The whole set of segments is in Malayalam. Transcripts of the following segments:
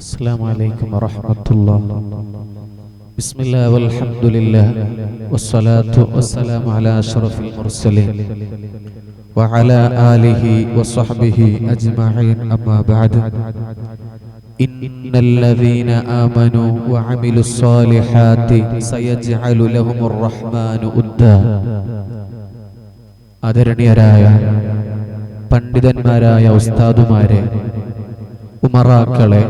السلام عليكم ورحمة الله. بسم الله والحمد لله والصلاة والسلام على أشرف المرسلين وعلى آله وصحبه أجمعين. أما بعد، إن الذين آمنوا وعملوا الصالحات سيجعل لهم الرحمن ودا. ആദരണീയരായ പണ്ഡിതന്മാരായ ഉസ്താദുമാരെ, ഉമറാക്കളെ,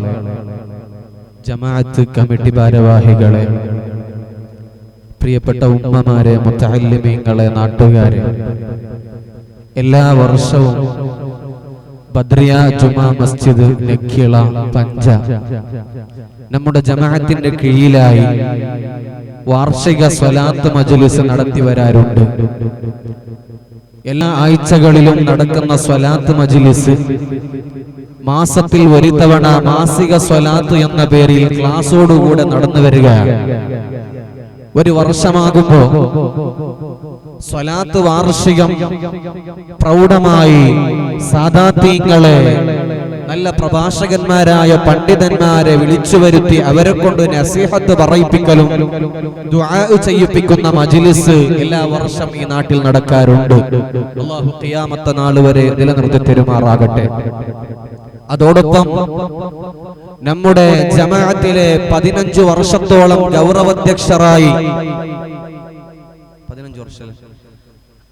ജമാഅത്ത് കമ്മിറ്റി ഭാരവാഹികളെ, പ്രിയപ്പെട്ട ഉമ്മമാരെ, മുത്തഅല്ലിമീങ്ങളെ, നാട്ടുകാരെ, എല്ലാ വർഷവും ബദ്രിയ ജുമാ മസ്ജിദ് നെക്കിള പഞ്ച നമ്മുടെ ജമാഅത്തിന്റെ കീഴിലായി വാർഷിക സ്വലാത്ത് മജ്ലിസ് നടത്തി വരാറുണ്ട്. എല്ലാ ആഴ്ചകളിലും നടക്കുന്ന സ്വലാത്ത് മജ്ലിസ് മാസത്തിൽ ഒരു തവണ മാസിക സ്വലാത്ത് എന്ന പേരിൽ ക്ലാസോടുകൂടെ നടന്നു വരികയാണ്. ഒരു വർഷമാകുമ്പോ സ്വലാത്ത് വാർഷികം പ്രൗഢമായി സാദാത്തീങ്ങളെ, നല്ല പ്രഭാഷകന്മാരായ പണ്ഡിതന്മാരെ വിളിച്ചു വരുത്തി അവരെ കൊണ്ട് നസീഹത്ത് പറയിപ്പിക്കലും ദുആ ചെയ്യിപ്പിക്കുന്ന മജ്ലിസ് എല്ലാ വർഷം ഈ നാട്ടിൽ നടക്കാറുണ്ട്. അല്ലാഹു ഖിയാമത്ത് നാൾ വരെ നിലനിർത്തി തരുമാറാകട്ടെ. അതോടൊപ്പം നമ്മുടെ ജമാഅത്തിലെ 15 വർഷത്തോളം ഗൗരവാധ്യക്ഷരായി, 15 വർഷം,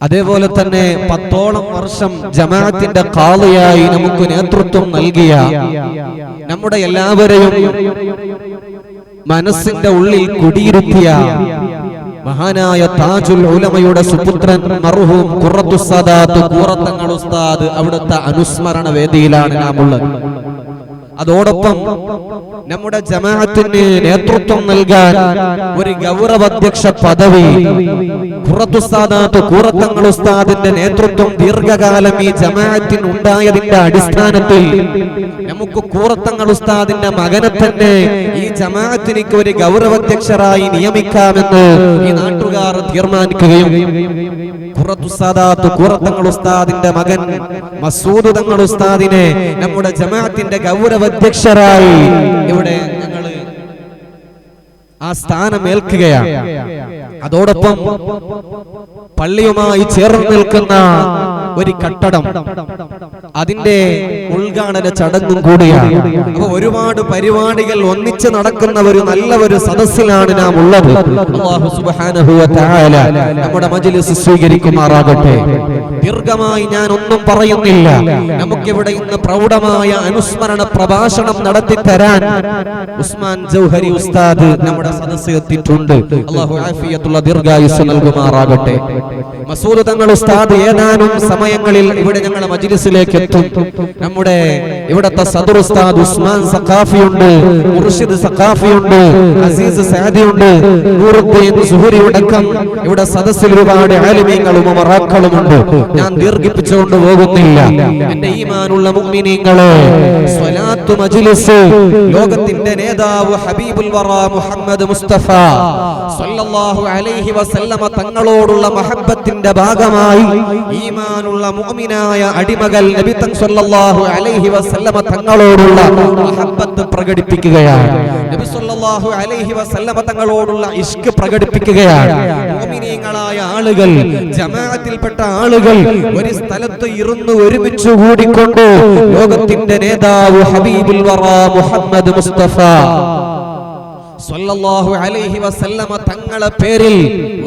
അതേപോലെ തന്നെ 10ഓളം വർഷം ജമാഅത്തിന്റെ ഖാദിയായി നമുക്ക് നേതൃത്വം നൽകിയ, നമ്മുടെ എല്ലാവരെയും മനസ്സിന്റെ ഉള്ളിൽ കുടിയിരുത്തിയ മഹാനായ താജുൽ ഉലമയുടെ സുപുത്രൻ മർഹൂം ഖുറത്തുസ് സാദാത്ത് കൂറത്തങ്ങൾ ഉസ്താദ് അവിടുത്തെ അനുസ്മരണ വേദിയിലാണ് നാം ഉള്ളത്. അതോടൊപ്പം നമ്മുടെ ജമാഅത്തിന് നേതൃത്വം നൽകാൻ ഒരു ഗൗരവാധ്യക്ഷ പദവി ഖുറത്തുസ് സാദാത്ത് കൂറത്തങ്ങൾ ഉസ്താദിന്റെ നേതൃത്വം ദീർഘകാലം ഈ ജമാഅത്തിന് ഉണ്ടായതിന്റെ അടിസ്ഥാനത്തിൽ നമുക്ക് കൂറത്തങ്ങൾ ഉസ്താദിന്റെ മകനെ തന്നെ ഈ ജമാഅത്തിലേക്ക് ഒരു ഗൗരവാധ്യക്ഷരായി നിയമിക്കാമെന്ന് ഈ നാട്ടുകാർ തീർമാനിക്കുകയും ഖുറത്തുസ് സാദാത്ത് കൂറത്തങ്ങൾ ഉസ്താദിന്റെ മകൻ മസൂദ് തങ്ങൾ ഉസ്താദിനെ നമ്മുടെ ജമാഅത്തിന്റെ ഗൗരവാധ്യക്ഷരായി ഇവിടെ ഞങ്ങൾ ആ സ്ഥാനം ഏൽക്കുകയാണ്. അതോടൊപ്പം പള്ളിയുമായി ചേർന്ന് നിൽക്കുന്ന ഒരു കട്ടടം, അതിന്റെ ഉദ്ഘാടന ചടങ്ങും കൂടിയാണ്. അപ്പൊ ഒരുപാട് പരിപാടികൾ ഒന്നിച്ച് നടക്കുന്ന ഒരു നല്ല ഒരു സദസ്സിലാണ് നാം ഉള്ളത്. അല്ലാഹു സുബ്ഹാനഹു വ തആല നമ്മുടെ മജ്ലിസ് സ്വീകരിക്കുമാറാകട്ടെ. ദീർഘമായി ഞാൻ ഒന്നും പറയുന്നില്ല. നമുക്കിവിടെ ഇന്ന് പ്രൗഢമായ അനുസ്മരണ പ്രഭാഷണം നടത്തി തരാൻ ഉസ്മാൻ ജൗഹരി ഉസ്താദ് നമ്മുടെ സദസ്സിൽ എത്തിയിട്ടുണ്ട്. അല്ലാഹു ആഫിയത്തുള്ള ദീർഘായുസ്സ് നൽകുമാറാകട്ടെ. മസൂദ് തങ്ങൾ ഉസ്താദ് ഏതാനും സമയങ്ങളിൽ ഇവിടെ ഞങ്ങളുടെ മജ്ലിസിലേക്ക് എത്തും. നമ്മുടെ ഇവിടത്തെ സദർ ഉസ്താദ് ഉസ്മാൻ സഖാഫിയുണ്ട്, മുർഷിദ് സഖാഫിയുണ്ട്, അസീസ് സാദിയുണ്ട്, നൂറുദ്ദീൻ സുഹരി അടക്കം ഇവിടെ സദസ്സിൽ ഒരുപാട് ആലിമീങ്ങളും ഉമറാക്കളുമുണ്ട്. ഞാൻ ദീർഘിപ്പിച്ചുകൊണ്ട് പോകുന്നില്ല. എന്റെ ഈമാനുള്ള മുഅ്മിനീങ്ങളെ, സ്വലാത്ത് മജ്ലിസ് ലോകത്തിന്റെ നേതാവ് ഹബീബുൽ വറ മുഹമ്മദ് മുസ്തഫ സല്ലല്ലാഹു അലൈഹി വസല്ലമ തങ്ങളോടുള്ള മഹബ്ബത്തിന്റെ ഭാഗമായി ഈമാനുള്ള മുഅ്മിനായ അടിമകൾ നബി സല്ലല്ലാഹു അലൈഹി വസല്ലമ തങ്ങളോടുള്ള മഹബ്ബത്ത് പ്രകടിപ്പിക്കുകയാണ്. നബി സല്ലല്ലാഹു അലൈഹി വസല്ലമ തങ്ങളോടുള്ള ഇഷ്ക് പ്രകടിപ്പിക്കുകയാണ്. മുഅ്മിനീങ്ങളായ ആളുകൾ, ജമാഅത്തിൽപ്പെട്ട ആളുകൾ ഒരു സ്ഥലത്ത് ഇരുന്ന് ഒരുമിച്ച് കൂടിക്കൊണ്ട് ലോകത്തിന്റെ നേതാവ് ഹബീബുൽ വറ മുഹമ്മദ് മുസ്തഫ സല്ലല്ലാഹു അലൈഹി വസല്ലമ തങ്ങളെ പേരിൽ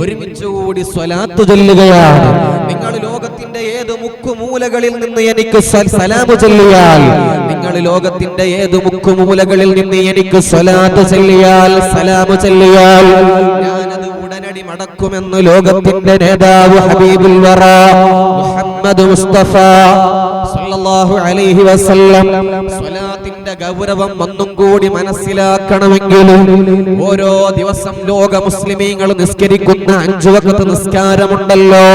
ഒരുമിച്ച് കൂടി സ്വലാത്ത് ചൊല്ലുകയാണ്. നിങ്ങൾ ലോകത്തിന്റെ ഏത് മുക്കുമൂലകളിൽ നിന്ന് എനിക്ക് സലാം ചൊല്ലിയാൽ, നിങ്ങൾ ലോകത്തിന്റെ ഏത് മുക്കുമൂലകളിൽ നിന്ന് എനിക്ക് സ്വലാത്ത് ചൊല്ലിയാൽ, സലാം ചൊല്ലിയാൽ, ഞാനത് ഉടനടി മടക്കുമെന്ന് ലോകത്തിന്റെ നേതാവ് ഹബീബുൽ വറ മുഹമ്മദ് മുസ്തഫ സല്ലല്ലാഹു അലൈഹി വസല്ലം. സ്വലാത്തിന്റെ ഗൗരവം ഒന്നും കൂടി മനസ്സിലാക്കണമെങ്കിൽ ഓരോ ദിവസം ലോക മുസ്ലിമീങ്ങൾ നിസ്കരിക്കുന്ന 5 വഖത്ത് നിസ്കാരമുണ്ടല്ലോ.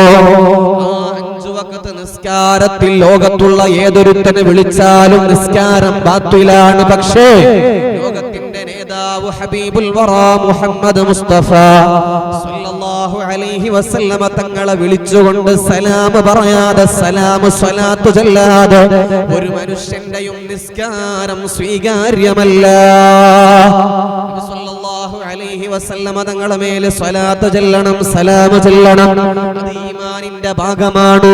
ആ 5 വഖത്ത് നിസ്കാരത്തിൽ ലോകത്തുള്ള ഏതൊരുത്തനെ വിളിച്ചാലും നിസ്കാരം ബാത്തിലാണ്. പക്ഷേ ലോകത്തിന്റെ നേതാവ് ഹബീബുൽ വറ മുഹമ്മദ് മുസ്തഫ സല്ലല്ലാഹു സല്ലല്ലാഹു അലൈഹി വസല്ലമ തങ്ങളെ വിളിച്ചുകൊണ്ട് സലാം പറയാതെ സ്വലാത്ത് ചൊല്ലാതെ ഒരു മനുഷ്യന്റെയും നിസ്കാരം സ്വീകാര്യമല്ല. സല്ലല്ലാഹു അലൈഹി വസല്ലമ തങ്ങളെ മേലെ സ്വലാത്ത് ചൊല്ലണം, സലാം ചൊല്ലണം. അത് ഈമാനിന്റെ ഭാഗമാണ്.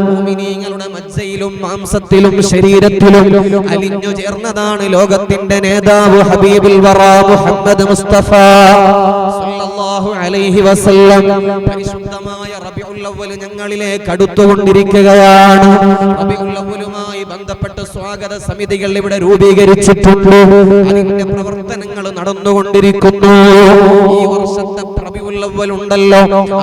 മുഅ്മിനീങ്ങളുടെ മജ്ജയിലും മാംസത്തിലും ശരീരത്തിലും അലിഞ്ഞു ചേർന്നതാണ് ലോകത്തിന്റെ നേതാവ് ഹബീബുൽ വറാ മുഹമ്മദ് മുസ്തഫ സല്ലല്ലാഹു അലൈഹി വസല്ലം. പരിശുദ്ധമായ റബീഉൽ അവ്വൽ ഞങ്ങളിലേക്ക് അടുത്തുകൊണ്ടിരിക്കുകയാണ്. റബീഉൽ അവ്വലുമായി ബന്ധപ്പെട്ട് സ്വാഗത സമിതികൾ ഇവിടെ രൂപീകരിച്ചിട്ടുണ്ട്. അതിന്റെ പ്രവർത്തനങ്ങൾ നടന്നുകൊണ്ടിരിക്കുന്നു. ഈ വർഷത്തെ റബീഉൽ അവ്വൽ ഉണ്ടല്ലോ,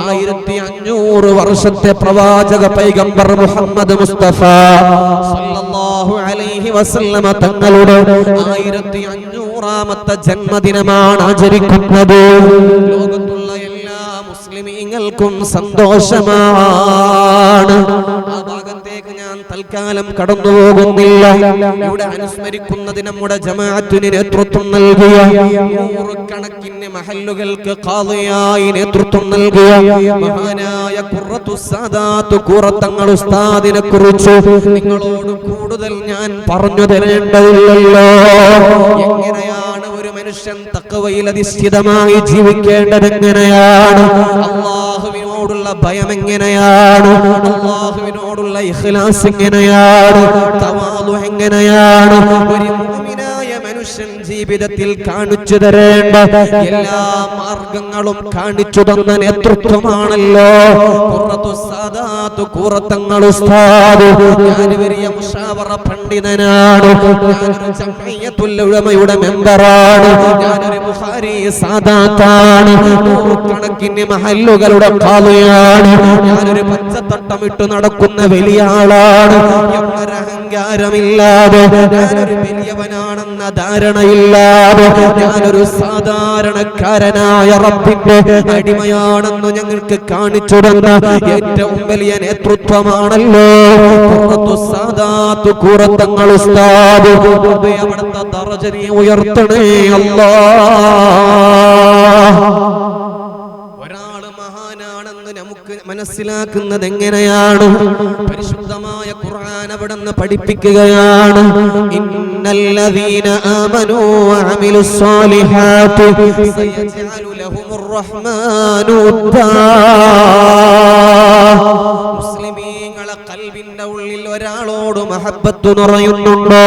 1500 വർഷത്തെ പ്രവാചക പൈഗംബർ മുഹമ്മദ് മുസ്തഫ സല്ലല്ലാഹു അലൈഹി വസല്ലമ തങ്ങളുടെ 1500ാമത്തെ ജന്മദിനമാണ് ആചരിക്കുന്നത്. ലോകത്തുള്ള എല്ലാ മുസ്ലിമീങ്ങൾക്കും സന്തോഷമാണ്. ആ ഭാഗത്തേക്ക് ഞാൻ തൽക്കാലം കടന്നു പോകുന്നില്ല. ഇവിടെ അനുസ്മരിക്കുന്നത് നമ്മുടെ ജമാഅത്തിന് നേതൃത്വം നൽകിയ, നൂറുകണക്കിന് മഹല്ലുകൾക്ക് ഖാദിയായി നേതൃത്വം നൽകിയ മഹാനായ ഖുറത്തു സാദാത്ത് ഖുറത്തങ്ങൾ ഉസ്താദിനെ കുറിച്ച് നിങ്ങളോട് കൂടുതൽ ഞാൻ പറഞ്ഞു തരേണ്ടതില്ലല്ലോ. എങ്ങനെയാണ് ഒരു മനുഷ്യൻ തഖ്വയിൽ അധിഷ്ഠിതമായി ജീവിക്കേണ്ടത്? എങ്ങനെയാണ് അല്ലാഹുവിനോടുള്ള ഭയം? എങ്ങനെയാണ് അല്ലാഹുവിനോടുള്ള ഇഖ്ലാസ്? എങ്ങനെയാണ് തവാളു? എങ്ങനെയാണ് ഒരു മുഅ്മിനായ മനുഷ്യൻ ജീവിതത്തിൽ കാണിച്ചു തരേണ്ട എല്ലാ മാർഗങ്ങളും കാണിച്ചു തന്ന നേതൃത്വമാണല്ലോ ഖുറത്തു സാദാത്ത് ഖുറത്തങ്ങൾ ഉസ്താദ്. ഞാൻ വലിയ മുശാവറ പണ്ഡിതനാണ്, ഞാനൊരു ജംഇയ്യത്തുൽ ഉലമയുടെ മെമ്പറാണ്, ഞാനൊരു ബുഖാരി സാദാത്താണ്, നൂറുകണക്കിന് മഹല്ലുകളുടെ ഖാദിയാണ്, ഞാനൊരു പച്ചത്തട്ടമിട്ട് നടക്കുന്ന വലിയ ആളാണ് എന്നൊരു അഹങ്കാരമില്ലാതെ, ഞാനൊരു വലിയവനാണെന്ന ധാരണയില്ലാതെ, ഞാനൊരു സാധാരണക്കാരനായ റബ്ബിന്റെ അടിമയാണെന്ന് ഞങ്ങൾക്ക് കാണിച്ചു തന്ന ഏറ്റവും വലിയ നേതൃത്വമാണല്ലോ ഖുറത്തു സാദാത്ത് ഖുറത്തങ്ങൾ ഉസ്താദ്. അവിടുത്തെ ദറജ നീ ഉയർത്തണേ അല്ലാഹ്. ഒരാള് മഹാനാണെന്ന് നമുക്ക് മനസ്സിലാക്കുന്നത് എങ്ങനെയാണ്? പരിശുദ്ധമായ ഖുർആൻ അവിടുന്ന് പഠിപ്പിക്കുകയാണ്. ഇന്നല്ലദീന ആമനൂ വഅമിലുസ് സ്വാലിഹാത്തി സയജ്അലു ലഹുമുർ റഹ്മാനു ഉദ്ദാ. മുസ്ലിമീങ്ങളെ ഖൽബിന്റെ ഉള്ളിൽ ഒരാളോട് മഹബ്ബത്ത് നിറയുന്നുണ്ടോ?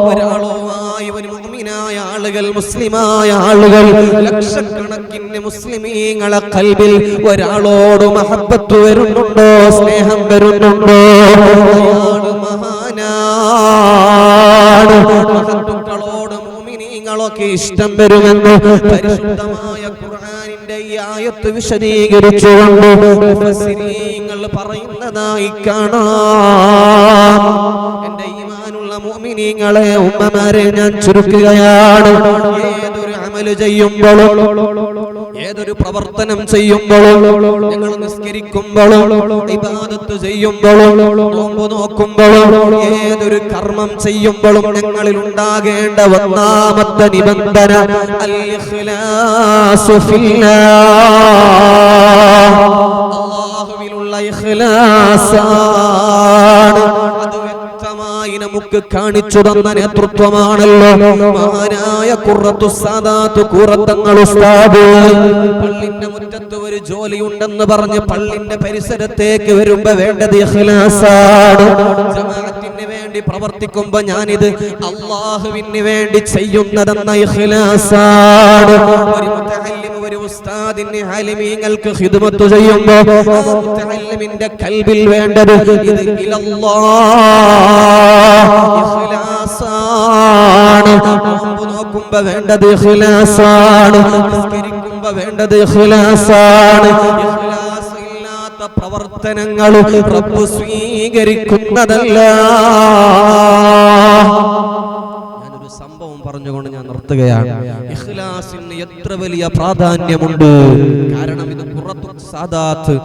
ഒരാളുമായി ഒരു മുഅ്മിനായ ആളുകൾ, മുസ്ലിമായ ആളുകൾ, ലക്ഷക്കണക്കിന് മുസ്ലിമീങ്ങളെ ഖൽബിൽ ഒരാളോട് മഹബ്ബത്ത് വരുന്നുണ്ടോ? സ്നേഹം വരുന്നുണ്ടോ? അയാള് മഹാനാണ്. മഹത്തുക്കളോട് മുഅ്മിനീങ്ങളൊക്കെ ഇഷ്ടം വരുമെന്ന് പരിശുദ്ധമായ ഖുർആനിന്റെ ഈ ആയത്ത് വിശദീകരിച്ചുകൊണ്ട് മുഫസ്സിരീങ്ങൾ പറയുന്നതായി കാണാം. എന്റെ ഈമാനുള്ള മുഅ്മിനീങ്ങളെ, ഉമ്മമാരെ ഞാൻ ചുരുക്കുകയാണ്. ഏതൊരു അമല് ചെയ്യുമ്പോഴും, ഏതൊരു പ്രവർത്തനം ചെയ്യുമ്പോഴും, ഞങ്ങൾ നിസ്കരിക്കുമ്പോഴും, ഇബാദത്ത് ചെയ്യുമ്പോഴും, നോമ്പ് നോക്കുമ്പോഴും, ഏതൊരു കർമ്മം ചെയ്യുമ്പോഴും ഞങ്ങളിൽ ഉണ്ടാകേണ്ട ഒന്നാമത്തെ നിബന്ധന അൽ ഇഖ്ലാസു ഫില്ലാഹ്. അല്ലാഹുവിലുള്ള ഇഖ്ലാസാണ്. അത് വ്യക്തമായി നമുക്ക് കാണിച്ചു തന്ന നേതൃത്വമാണല്ലോ മഹാനായ ഖുറത്തു സാദാത്ത് ഖുറത്തങ്ങൾ ഉസ്താദ്. പള്ളിന്റെ മുറ്റത്ത് ഒരു ജോലി ഉണ്ടെന്ന് പറഞ്ഞ് പള്ളിന്റെ പരിസരത്തേക്ക് വരുമ്പോ വേണ്ടത് ഇഖ്ലാസാണ്. ജമാഅത്തിന് വേണ്ടി പ്രവർത്തിക്കുമ്പോ ഞാനിത് അല്ലാഹുവിന് വേണ്ടി ചെയ്യുന്നതെന്ന ഇഖ്ലാസാണ്. ഒരു മുതഅല്ലിം, ഒരു ഉസ്താദിന് ആലിമീങ്ങൾക്ക് ഖിദ്മത്ത് ചെയ്യുമ്പോ ആ മുതഅല്ലിമിന്റെ ഖൽബിൽ വേണ്ടത് ഇത് ഇലല്ലാഹ് ഇഖ്ലാസാണ്. നോമ്പ് നോക്കുമ്പോ വേണ്ടത് ഇഖ്ലാസാണ്, നിസ്കരിക്കുമ്പോ വേണ്ടത് ഇഖ്ലാസാണ്. ഇഖ്ലാസ് ഇല്ലാത്ത പ്രവർത്തനങ്ങൾ റബ്ബ് സ്വീകരിക്കുന്നതല്ല. ഞാനൊരു സംഭവം പറഞ്ഞുകൊണ്ട് ഞാൻ നിർത്തുകയാണ്. ഇഖ്ലാസിന് എത്ര വലിയ പ്രാധാന്യമുണ്ട്. കാരണം ഇത് ഖുറത്തു സാദാത്ത്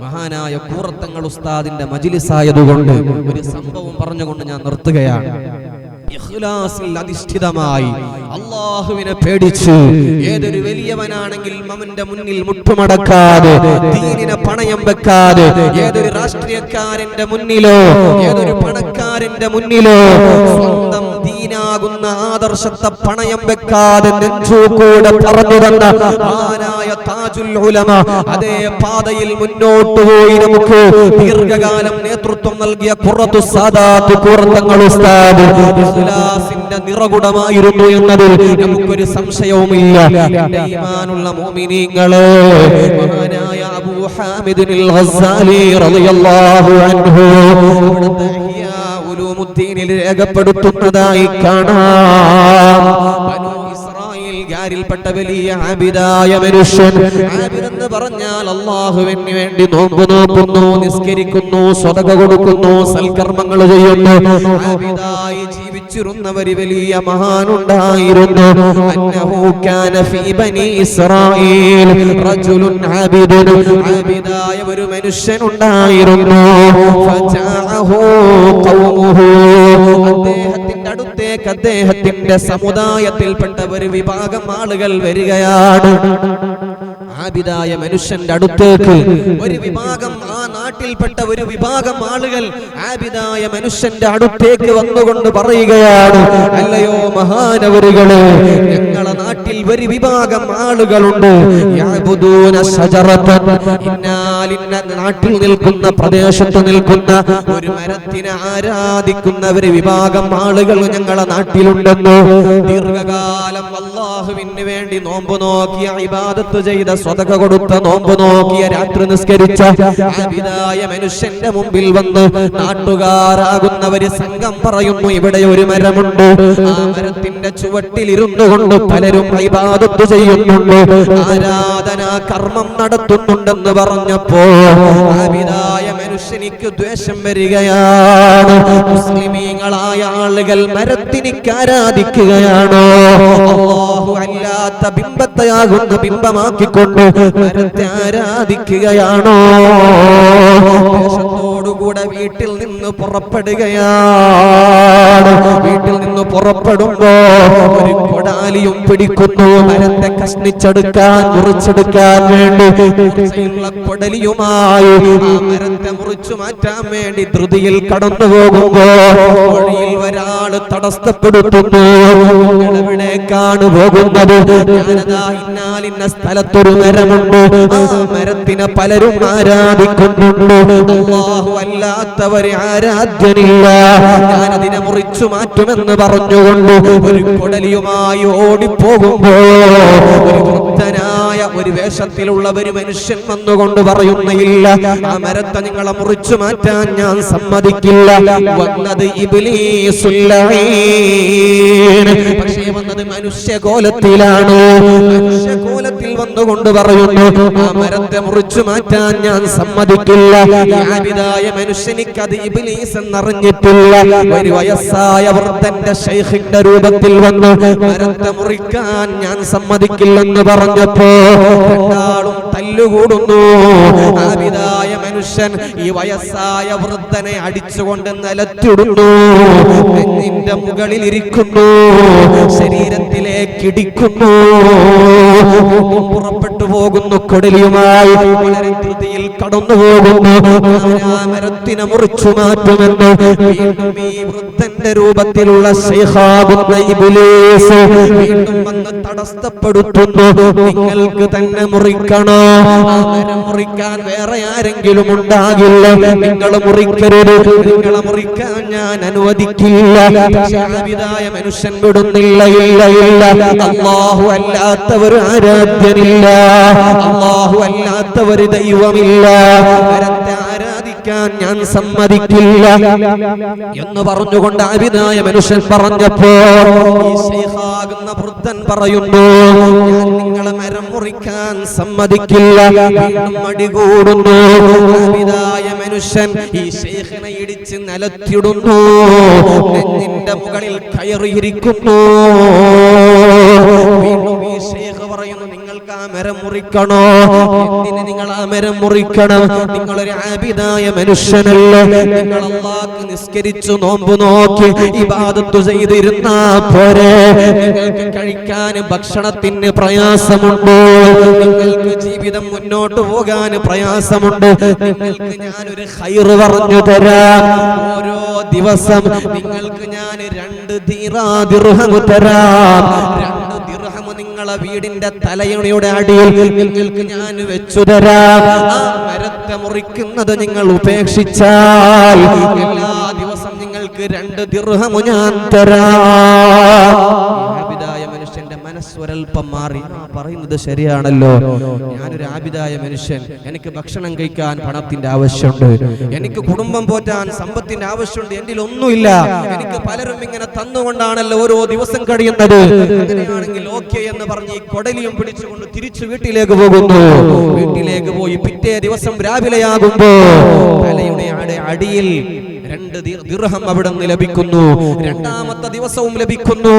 മഹാനായ ഖുറത്തങ്ങൾ ഉസ്താദിന്റെ മജ്ലിസായതുകൊണ്ട് ഒരു സംഭവം പറഞ്ഞുകൊണ്ട് ഞാൻ നിർത്തുകയാണ്. ഇഖ്ലാസിൽ അധിഷ്ഠിതമായി അല്ലാഹുവിനെ പേടിച്ച് ഏതൊരു വലിയവനാണെങ്കിൽ അവന്റെ മുന്നിൽ മുട്ടുമടക്കാതെ ദീനിനെ പണയം വെക്കാതെ ഏതൊരു രാഷ്ട്രീയക്കാരന്റെ മുന്നിലോ ഏതൊരു പണക്കാരന്റെ മുന്നിലോ സ്വന്തം ദീനാകുന്ന ആദർശത്തെ പണയം വെക്കാതെ നെഞ്ചുകൂടെ പറഞ്ഞു തന്ന മഹാനായ താജുൽ ഉലമ അതേ പാതയിൽ മുന്നോട്ട് പോയി നമുക്ക് ദീർഘകാലം നേതൃത്വം നൽകിയ ഖുറത്തു സാദാത്ത് ഖുറത്തങ്ങൾ ഉസ്താദ് ഇഖ്ലാസിന്റെ നിറകുടമായിരുന്നു എന്നതിൽ നമുക്കൊരു സംശയവുമില്ല. എൻ്റെ ഈമാനുള്ള മുഅ്മിനീങ്ങളെ, മഹാനായ അബൂ ഹാമിദുൽ ഗസ്സാലി റളിയല്ലാഹു അൻഹു അവിടുത്തെ ഇഹ്യാ ഉലൂമുദ്ദീനിൽ രേഖപ്പെടുത്തുന്നതായി കാണാം. ബനൂ ിൽപ്പെട്ട വലിയ ആബിദായ മനുഷ്യൻ. ആബിദ് എന്ന് പറഞ്ഞാൽ അല്ലാഹുവിന് വേണ്ടി നോമ്പ് നോക്കുന്നു, നിസ്കരിക്കുന്നു, സ്വതക കൊടുക്കുന്നു, സൽക്കർമ്മങ്ങൾ ചെയ്യുന്നു. ആബിദായി ജീവിച്ചിരുന്ന ഒരു വലിയ മഹാനുണ്ടായിരുന്നു. അന്നഹു കാന ഫീ ബനി ഇസ്രായീൽ റജുലുൻ ആബിദുൻ. ആബിദായ ഒരു മനുഷ്യൻ ഉണ്ടായിരുന്നു. ഫജാഅഹു ഖൗമുഹു. അദ്ദേഹത്തിന്റെ അടുത്തേക്ക് അദ്ദേഹത്തിന്റെ സമുദായത്തിൽപ്പെട്ട ഒരു വിഭാഗം ആളുകൾ വരികയാണ്. ആബിദായ മനുഷ്യന്റെ അടുത്തേക്ക് ഒരു വിഭാഗം, ആ നാട്ടിൽപ്പെട്ട ഒരു വിഭാഗം ആളുകൾ ആബിദായ മനുഷ്യന്റെ അടുത്തേക്ക് വന്നുകൊണ്ട് പറയുകയാണ്, അല്ലയോ മഹാനവറുകളെ, ഞങ്ങളുടെ നാട്ടിൽ ഒരു വിഭാഗം ആളുകളുണ്ട്. യഅബുദൂന ശജറതൻ. ഇന്നാലിന്ന നാട്ടിൽ നിൽക്കുന്ന, പ്രദേശത്ത് നിൽക്കുന്ന ഒരു മരത്തിനെ ആരാധിക്കുന്ന ഒരു വിഭാഗം ആളുകൾ ഞങ്ങളുടെ നാട്ടിലുണ്ടെന്ന്. ദീർഘകാലം അല്ലാഹുവിന് വേണ്ടി നോമ്പ് നോക്കിയ, ഇബാദത്ത് ചെയ്ത, സ്വതക കൊടുത്ത, നോമ്പ് നോക്കിയ, രാത്രി നിസ്കരിച്ച ആബിദായ മനുഷ്യന്റെ മുമ്പിൽ വന്ന് നാട്ടുകാരാകുന്നവര് സംഘം പറയുന്നു, ഇവിടെ ഒരു മരമുണ്ട്, ആ മരത്തിന്റെ ചുവട്ടിൽ ഇരുന്നു കൊണ്ട് പലരും ഇബാദത്ത് ചെയ്യുന്നുണ്ട്, ആരാധനാ കർമ്മം നടത്തുന്നുണ്ടെന്ന് പറഞ്ഞപ്പോ ആബിദായ മനുഷ്യനിക്ക് ദ്വേഷം വരികയാണ്. മുസ്ലിമീങ്ങളായ ആളുകൾ മരത്തിനിക്ക് ആരാധിക്കുകയാണോ? അല്ലാഹു അല്ലാത്ത ബിംബത്തെയാകുന്ന ബിംബമാക്കിക്കൊണ്ട് മരത്തെ ആരാധിക്കുകയാണോ? ോടുകൂടെ വീട്ടിൽ നിന്ന് പുറപ്പെടുകയാണ്. വീട്ടിൽ നിന്ന് പുറപ്പെടുമ്പോ ഒരു കൊടാലിയും പിടിക്കുന്നു. മരത്തെ കഷ്ണിച്ചെടുക്കാൻ, മുറിച്ചെടുക്കാൻ വേണ്ടി കൊടലിയുമായി ആ മരത്തെ മുറിച്ചു മാറ്റാൻ വേണ്ടി ധൃതിയിൽ കടന്നു പോകുമ്പോ വഴിയിൽ ഒരാള് തടസ്സപ്പെടുത്തുന്നു. എവിടേക്കാണ് പോകുന്നത്? ഞാനതാ ഇന്നാലിന്ന സ്ഥലത്തൊരു മരമുണ്ട്, ആ മരത്തിനെ പലരും ആരാധിക്കുന്നുണ്ട്, അല്ലാഹു അല്ലാത്തവരെ ആരാധ്യനില്ല, ഞാനതിനെ മുറിച്ചു മാറ്റുമെന്ന് പറഞ്ഞുകൊണ്ട് ഒരു കൊടലിയുമായി ഓടിപ്പോകുമ്പോ ഒരു വൃദ്ധനായ, ഒരു വേഷത്തിലുള്ള ഒരു മനുഷ്യൻ വന്നുകൊണ്ട് പറയുന്നില്ല, ആ മരത്തെ നിങ്ങളെ മുറിച്ചു മാറ്റാൻ ഞാൻ സമ്മതിക്കില്ല. വന്നത് ഇബ്ലീസുൽ ലഈൻ. പക്ഷേ വന്നത് മനുഷ്യകോലത്തിലാണ്. മനുഷ്യകോലത്തിൽ വന്നുകൊണ്ട് പറയുന്നു, ആ മരത്തെ മുറിച്ചു മാറ്റാൻ ഞാൻ സമ്മതിക്കില്ല. ആബിദായ മനുഷ്യനിക്ക് അത് ഇബ്ലീസ് എന്നറിഞ്ഞിട്ടില്ല. ഒരു വയസ്സായ വൃദ്ധന്റെ ശൈഖിന്റെ രൂപത്തിൽ വന്ന് മരത്തെ മുറിക്കാൻ ഞാൻ സമ്മതിക്കില്ലെന്ന് പറഞ്ഞപ്പോ രണ്ടാളും തല്ലുകൂടുന്നു. ആബിദായ മനുഷ്യൻ ഈ വയസ്സായ വൃദ്ധനെ അടിച്ചുകൊണ്ട് നിലത്തിടുന്നു. നെഞ്ഞിന്റെ മുകളിൽ ഇരിക്കുന്നു, ശരീരത്തിലേക്ക് ഇടിക്കുന്നു. പുറപ്പെട്ടു പോകുന്നു കൊടലിയുമായി. വളരെ ധൃതിയിൽ കടന്നു പോകുന്നു. മരത്തിനെ മുറിച്ചു മാറ്റുമെന്ന് വീണ്ടും ഈ വൃദ്ധന്റെ രൂപത്തിലുള്ള ശൈഖാകുന്ന ഇബ്ലീസ് വീണ്ടും വന്ന് തടസ്സപ്പെടുത്തുന്നു. നിങ്ങൾക്ക് തന്നെ മുറിക്കണോ? ആ മരം മുറിക്കാൻ വേറെ ആരെങ്കിലും ഉണ്ടാകില്ല, നിങ്ങൾ മുറിക്കരുത്, നിങ്ങളെ മുറിക്കാൻ ഞാൻ അനുവദിക്കില്ല. ആബിദായ മനുഷ്യൻ വിടുന്നില്ല. ഇല്ല ഇല്ല, അല്ലാഹു അല്ലാത്തവർ ആരാധ്യനില്ല, അല്ലാഹു അല്ലാത്തവർ ദൈവമില്ല, മരത്തെ ആരാധിക്കാൻ ഞാൻ സമ്മതിക്കില്ല എന്ന് പറഞ്ഞുകൊണ്ട് ആബിദായ മനുഷ്യൻ പറഞ്ഞപ്പോ ഈ ശൈഖാകുന്ന വൃദ്ധൻ പറയുന്നു, ഞാൻ നിങ്ങളെ മരം മുറിക്കാൻ സമ്മതിക്കില്ല. വീണ്ടും അടികൂടുന്നു. ആബിദായ മനുഷ്യൻ ഈ ശൈഖിനെ ഇടിച്ച് നിലത്തിടുന്നു. നെഞ്ഞിന്റെ മുകളിൽ കയറിയിരിക്കുന്നു. വീണ്ടും ഈ ശൈഖ് പറയുന്നു, നിങ്ങൾക്ക് മരം മുറിക്കണോ? എന്തിന് നിങ്ങൾ ആ മരം മുറിക്കണം? നിങ്ങളൊരു ആബിദായ മനുഷ്യനല്ലേ? നിങ്ങൾ അല്ലാഹുവിനെ നിസ്കരിച്ചു നോമ്പ് നോക്കി ഇബാദത്ത് ചെയ്തിരുന്നാ പോരെ? നിങ്ങൾക്ക് കഴിക്കാൻ ഭക്ഷണത്തിന് പ്രയാസമുണ്ടോ? നിങ്ങൾക്ക് ജീവിതം മുന്നോട്ട് പോകാൻ പ്രയാസമുണ്ട്. നിങ്ങൾക്ക് ഞാനൊരു ഖൈറ് പറഞ്ഞു തരാം. ഓരോ ദിവസം നിങ്ങൾക്ക് ഞാൻ 2 ദിർഹം തരാം. 2 ദിർഹം നിങ്ങളെ വീടിന്റെ തലയണയുടെ അടിയിൽ നിങ്ങൾക്ക് ഞാൻ വെച്ചു തരാം. ആ മരത്തെ മുറിക്കുന്നത് നിങ്ങൾ ഉപേക്ഷിച്ചാൽ എല്ലാ ദിവസം നിങ്ങൾക്ക് 2 ദിർഹം ഞാൻ തരാം. മനുഷ്യന്റെ മനസ്സൊരൽപ്പം മാറി. പറയുന്നത് ശരിയാണല്ലോ, ഞാനൊരു ആബിദായ മനുഷ്യൻ, എനിക്ക് ഭക്ഷണം കഴിക്കാൻ പണത്തിന്റെ ആവശ്യമുണ്ട്, എനിക്ക് കുടുംബം പോറ്റാൻ സമ്പത്തിന്റെ ആവശ്യമുണ്ട്, എന്റെ ഒന്നുമില്ല, എനിക്ക് പലരും ഇങ്ങനെ തന്നുകൊണ്ടാണല്ലോ ഓരോ ദിവസം കഴിയുന്നത്. അങ്ങനെയാണെങ്കിൽ ഓക്കെ എന്ന് പറഞ്ഞ് ഈ കൊടലിയും പിടിച്ചുകൊണ്ട് തിരിച്ചു വീട്ടിലേക്ക് പോകുന്നു. വീട്ടിലേക്ക് പോയി പിറ്റേ ദിവസം രാവിലെയാകുമ്പോ തലയുടെ അടിയിൽ 2 ദിർഹം അവിടെ നിന്ന് ലഭിക്കുന്നു. 2ാമത്തെ ദിവസവും ലഭിക്കുന്നു.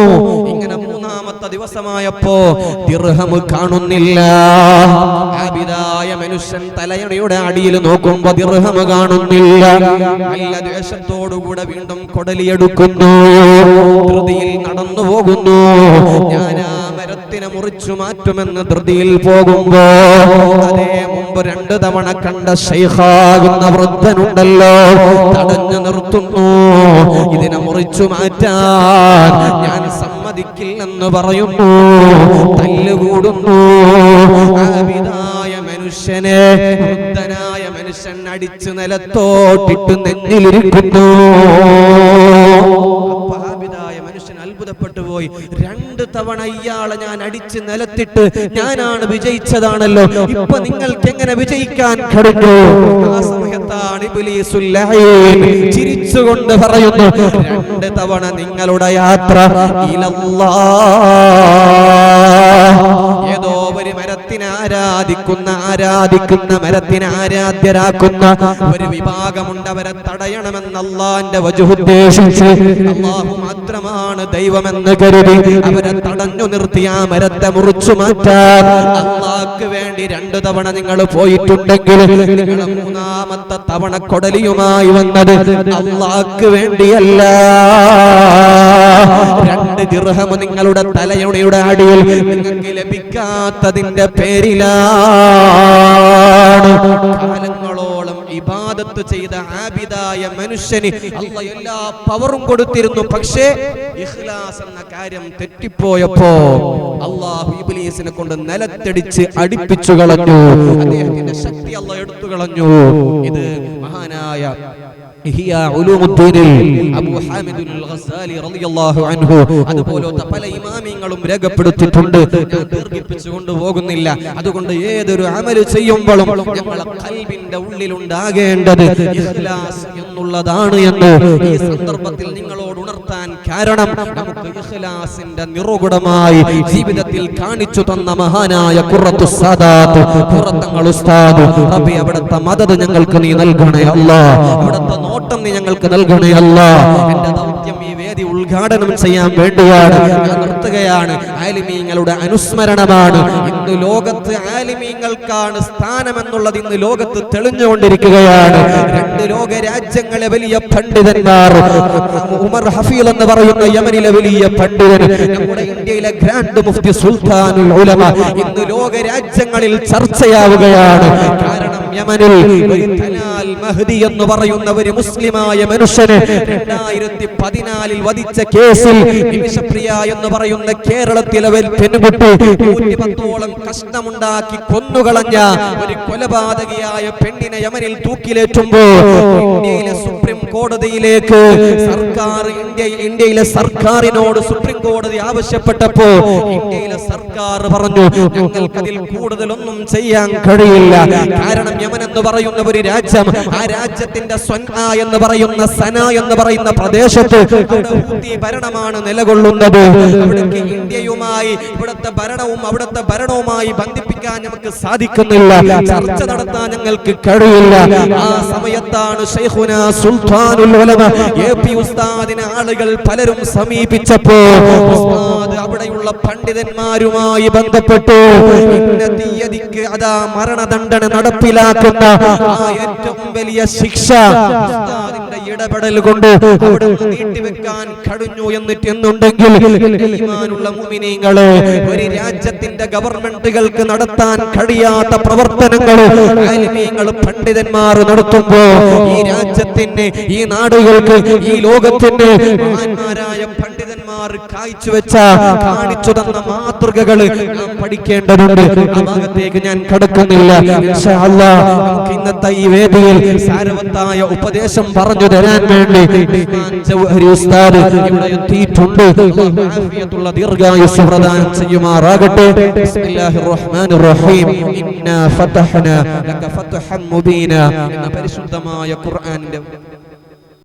ഇങ്ങനെ 3ാമത്തെ ദിവസമായപ്പോ ദിർഹം കാണുന്നില്ല. ആബിദായ മനുഷ്യൻ തലയണയുടെ അടിയിൽ നോക്കുമ്പോ ദിർഹം കാണുന്നില്ല. നല്ല ദ്വേഷത്തോടുകൂടെ വീണ്ടും കൊടലിയെടുക്കുന്നു. ധൃതിയിൽ നടന്നു പോകുന്നു. ഞാൻ ആ മരത്തിനെ മുറിച്ചു മാറ്റുമെന്ന് ധൃതിയിൽ പോകുമ്പോ അതേ മുമ്പ് 2 തവണ കണ്ട ശൈഖാകുന്ന വൃദ്ധനുണ്ടല്ലോ, തടഞ്ഞു നിർത്തുന്നു. ഇതിനെ മുറിച്ചു മാറ്റാൻ ഞാൻ സമ്മതിക്കില്ലെന്ന് പറയുന്നു. തല്ലുകൂടുന്നു. ആബിദായ മനുഷ്യനെ വൃദ്ധനായ മനുഷ്യൻ അടിച്ചു നിലത്തോട്ടിട്ട് നെഞ്ഞിലിരിക്കുന്നു. ആബിദായ മനുഷ്യൻ അത്ഭുതപ്പെട്ടു പോയി. 2 തവണ ഇയാളെ ഞാൻ അടിച്ച് നിലത്തിട്ട് ഞാനാണ് വിജയിച്ചതാണല്ലോ, ഇപ്പൊ നിങ്ങൾക്ക് എങ്ങനെ വിജയിക്കാൻ കഴിഞ്ഞു? ആ സമയത്താണ് ഇബ്ലീസുൽ ലഈൻ ചിരിച്ചുകൊണ്ട് പറയുന്നു, 2 തവണ നിങ്ങളുടെ യാത്ര ഇലല്ലാഹ്. ഏതോ ഒരു മരത്തിനെ ആരാധിക്കുന്ന മരത്തിനെ ആരാധ്യരാക്കുന്ന ഒരു വിഭാഗമുണ്ട്. അവരെ തടയണമെന്ന് അല്ലാഹുവിന്റെ വജ്ഹ് ഉദ്ദേശിച്ച് അല്ലാഹു മാത്രമാണ് ദൈവമെന്ന് കരുതി അവരെ തടഞ്ഞു നിർത്തി ആ മരത്തെ മുറിച്ചു മാറ്റാൻ അല്ലാഹുവിന് വേണ്ടി 2 തവണ നിങ്ങൾ പോയിട്ടുണ്ടെങ്കിൽ നിങ്ങൾ 3ാമത്തെ തവണ കൊടലിയുമായി വന്നത് അല്ലാഹുവിന് വേണ്ടിയല്ല. 2 ദിർഹം നിങ്ങളുടെ തലയണയുടെ അടിയിൽ നിങ്ങൾക്ക് ലഭിക്കാത്തതിന്റെ പേരിലാണ്. കാലങ്ങളോളം ഇബാദത്ത് ചെയ്ത ആബിദായ മനുഷ്യന് അല്ലാഹ് എല്ലാ പവറും കൊടുത്തിരുന്നു. പക്ഷേ ഇഖ്ലാസ് എന്ന കാര്യം തെറ്റിപ്പോയപ്പോ അല്ലാഹു ഇബ്ലീസിനെ കൊണ്ട് നിലത്തടിച്ച് അടിപ്പിച്ചു കളഞ്ഞു. അദ്ദേഹത്തിന്റെ ശക്തി അല്ലാഹ് എടുത്തു കളഞ്ഞു. ഇത് മഹാനായ ഇഹ്യാ ഉലൂമുദ്ദീനിൽ അബൂ ഹാമിദുൽ ഗസ്സാലി റളിയല്ലാഹു അൻഹു അതുപോലത്തെ പല ഇമാമിങ്ങളും രേഖപ്പെടുത്തിയിട്ടുണ്ട്. ഞാൻ ദീർഘിപ്പിച്ചു കൊണ്ടുപോകുന്നില്ല. അതുകൊണ്ട് ഏതൊരു അമൽ ചെയ്യുമ്പോഴും ഞങ്ങളുടെ ഖൽബിന്റെ ഉള്ളിൽ ഉണ്ടാകേണ്ടത് ഇഖ്ലാസ് എന്നുള്ളതാണ് എന്ന് ഈ സന്ദർഭത്തിൽ നിങ്ങളോട് ഉണർത്താൻ കാരണം നമുക്ക് ഇഖ്ലാസിന്റെ നിറുകുടമായി ജീവിതത്തിൽ കാണിച്ചു തന്ന മഹാനായ ഖുറത്തുസ് സാദാത്ത് ഖുറത്തങ്ങൾ ഉസ്താദ് റബ്ബി അവിടുത്തെ മദദ് ഞങ്ങൾക്ക് നീ നൽകണേ അല്ലാഹ്. അവിടുത്തെ നോട്ടം നീ ഞങ്ങൾക്ക് നൽകണേ അല്ലാഹ്. എന്റെ ദൗത്യം ഈ വേദി ഉദ്ഘാടനം ചെയ്യാൻ വേണ്ടിയാണ് ഞാൻ നിർത്തുകയാണ്. ആലിമീങ്ങളുടെ അനുസ്മരണമാണ്. ഇന്ന് ലോകത്ത് ആലിമീങ്ങൾക്കാണ് സ്ഥാനമെന്നുള്ളത് ഇന്ന് ലോകത്ത് തെളിഞ്ഞുകൊണ്ടിരിക്കുകയാണ്. 2 ലോക രാജ്യങ്ങളെ വലിയ പണ്ഡിതന്മാർ, ഉമർ ഹഫീൽ എന്ന് പറയുന്ന യമനിലെ വലിയ പണ്ഡിതൻ, നമ്മുടെ ഇന്ത്യയിലെ ഗ്രാൻഡ് മുഫ്തി സുൽത്താനുൽ ഉലമ ഇന്ന് ലോക രാജ്യങ്ങളിൽ ചർച്ചയാവുകയാണ്. കാരണം യമനിൽ തലാൽ മഹ്ദി എന്ന് പറയുന്ന ഒരു മുസ്ലിമായ മനുഷ്യനെ 2014 വധിച്ച കേസിൽ നിമിഷപ്രിയ എന്ന് പറയുന്ന കേരളത്തിലെ പെൺകുട്ടി 110ഓളം കഷ്ണമുണ്ടാക്കി കൊന്നുകളഞ്ഞ ഒരു കൊലപാതകിയായ പെണ്ണിനെ യമനിൽ തൂക്കിലേറ്റുമ്പോൾ ഇന്ത്യയിലെ സുപ്രീം കോടതിയിലേക്ക് ഇന്ത്യയിലെ സർക്കാരിനോട് സുപ്രീം കോടതി ആവശ്യപ്പെട്ടപ്പോ ഇന്ത്യയിലെ സർക്കാർ പറഞ്ഞു ഞങ്ങൾക്കതിൽ കൂടുതലൊന്നും ചെയ്യാൻ കഴിയില്ല. കാരണം യമൻ എന്ന് പറയുന്ന ഒരു രാജ്യം, ആ രാജ്യത്തിന്റെ സ്വൻആ എന്ന് പറയുന്ന സന എന്ന് പറയുന്ന പ്രദേശത്ത് ഭരണമാണ് നിലകൊള്ളുന്നത്. അവിടേക്ക് ഇന്ത്യയുമായി ഇവിടുത്തെ ഭരണവുമായി ബന്ധിപ്പിക്കാൻ നമുക്ക് സാധിക്കുന്നില്ല. ചർച്ച നടത്താൻ ഞങ്ങൾക്ക് കഴിയില്ല. ആ സമയത്താണ് ശൈഖുനാ സുൽത്താനുൽ ഉലമ എപി ഉസ്താദിനെ ആളുകൾ പലരും സമീപിച്ചപ്പോൾ ഉസ്താദ് അവിടെയുള്ള അവിടെയുള്ള പണ്ഡിതന്മാരുമായി ബന്ധപ്പെട്ടു ഇന്ന തീയതിക്ക് അതാ മരണദണ്ഡന നടപ്പിലാക്കുന്ന ആ ഏറ്റവും വലിയ ശിക്ഷ ഉസ്താദിന്റെ ഇടപെടൽ കൊണ്ട് അവിടെ നീട്ടിവെക്കാൻ കഴിഞ്ഞു എന്നുണ്ടെങ്കിൽ ഈമാനുള്ള മുഅ്മിനീങ്ങളെ ഒരു രാജ്യത്തിന്റെ ഗവൺമെന്റുകൾക്ക് നടത്താൻ കഴിയാത്ത പ്രവർത്തനങ്ങൾ ആലിമീങ്ങൾ പണ്ഡിതന്മാർ നടത്തുമ്പോ ഈ രാജ്യത്തിന് ഈ നാടുകൾക്ക് ഈ ലോകത്തിന് മഹാന്മാരായ പണ്ഡിതന്മാർ കാണിച്ചു തന്ന മാതൃകകൾ നാം പഠിക്കേണ്ടതുണ്ട്. ആ ഭാഗത്തേക്ക് ഞാൻ കടക്കുന്നില്ല. ഇൻഷാ അല്ലാഹ് നമുക്ക് ഇന്നത്തെ ഈ വേദിയിൽ സാരവത്തായ ഉപദേശം പറഞ്ഞു തരാൻ വേണ്ടി ജൗഹരി ഉസ്താദ് ഇവിടെ എത്തിയിട്ടുണ്ട്. ആഫിയത്തുള്ള ദീർഘായുസ്സ് പ്രദാനം ചെയ്യുമാറാകട്ടെ. ബിസ്മില്ലാഹിർ റഹ്മാനിർ റഹീം. ഇന്നാ ഫതഹ്നാ ലക ഫത്ഹൻ മുബീന എന്ന പരിശുദ്ധമായ ഖുർആനിന്റെ